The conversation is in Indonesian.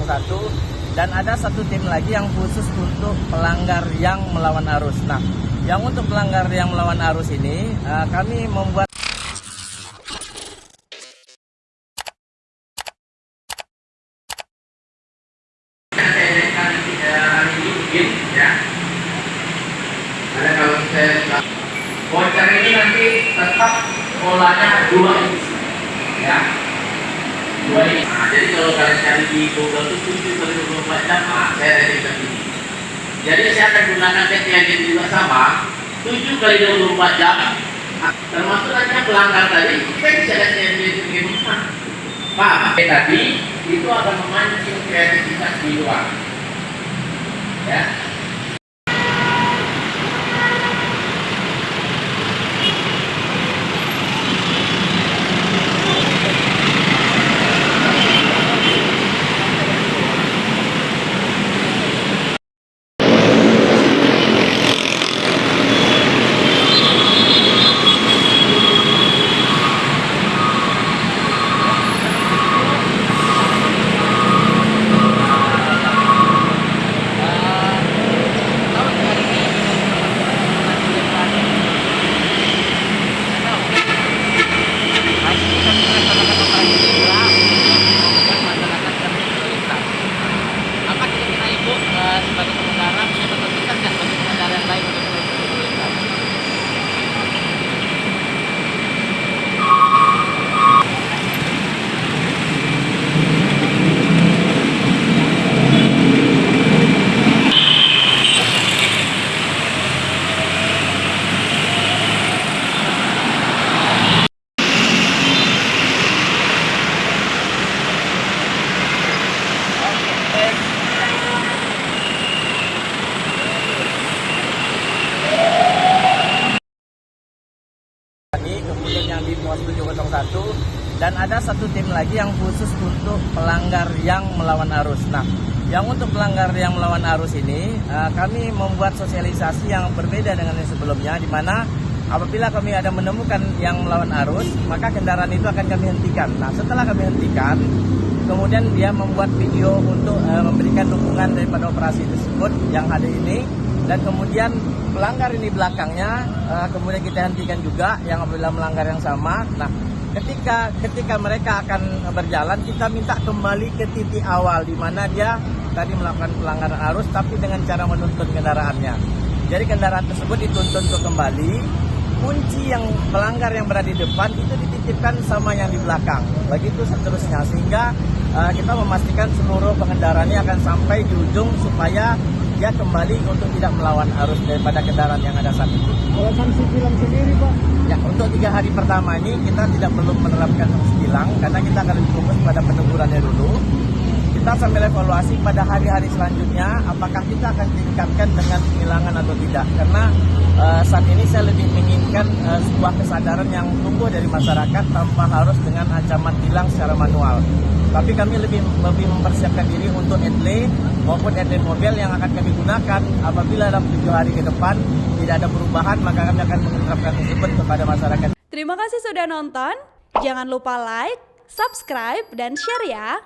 1 dan ada satu tim lagi yang khusus untuk pelanggar yang melawan arus. Nah, yang untuk pelanggar yang melawan arus ini kami membuat voucher ini nanti tetap polanya 2 edisi, ya, 2 edisi. Nah, jadi kalau kalian cari di Google itu 7 kali 24 jam, saya registrasi ini. Jadi saya akan gunakan yang juga sama, 7 kali 24 jam, termasuk nanti pelanggar tadi, kita bisa lihat yang bagaimana. Pak, tadi itu akan memancing kreativitas di luar, ya. Sebagai pengendara punya kepentingan nggak bagi pengendara yang lain untuk berlintas? Kemudian yang di pos 701 dan ada satu tim lagi yang khusus untuk pelanggar yang melawan arus. Nah, yang untuk pelanggar yang melawan arus ini kami membuat sosialisasi yang berbeda dengan yang sebelumnya, di mana apabila kami ada menemukan yang melawan arus, maka kendaraan itu akan kami hentikan. Nah, setelah kami hentikan, kemudian dia membuat video untuk memberikan dukungan daripada operasi tersebut yang ada ini. Dan kemudian pelanggar ini belakangnya kemudian kita hentikan juga yang apabila melanggar yang sama. Nah, ketika mereka akan berjalan, kita minta kembali ke titik awal di mana dia tadi melakukan pelanggaran arus tapi dengan cara menuntun kendaraannya. Jadi kendaraan tersebut dituntun untuk kembali. Kunci yang pelanggar yang berada di depan itu dititipkan sama yang di belakang. Begitu seterusnya, sehingga kita memastikan seluruh pengendaraannya akan sampai di ujung supaya dia kembali untuk tidak melawan arus daripada kendaraan yang ada saat itu. Kalau sanksi tilang sendiri, Pak? Ya, untuk 3 hari pertama ini kita tidak perlu menerapkan sanksi tilang karena kita akan fokus pada penegurannya dulu. Kita sambil evaluasi pada hari-hari selanjutnya apakah kita akan tingkatkan dengan penilangan atau tidak. Karena saat ini saya lebih menginginkan sebuah kesadaran yang tumbuh dari masyarakat tanpa harus dengan ancaman tilang secara manual. Tapi kami lebih mempersiapkan diri untuk etle maupun etle mobil yang akan kami gunakan apabila dalam 7 hari ke depan tidak ada perubahan, maka kami akan menerapkan tersebut kepada masyarakat. Terima kasih sudah nonton. Jangan lupa like, subscribe, dan share ya.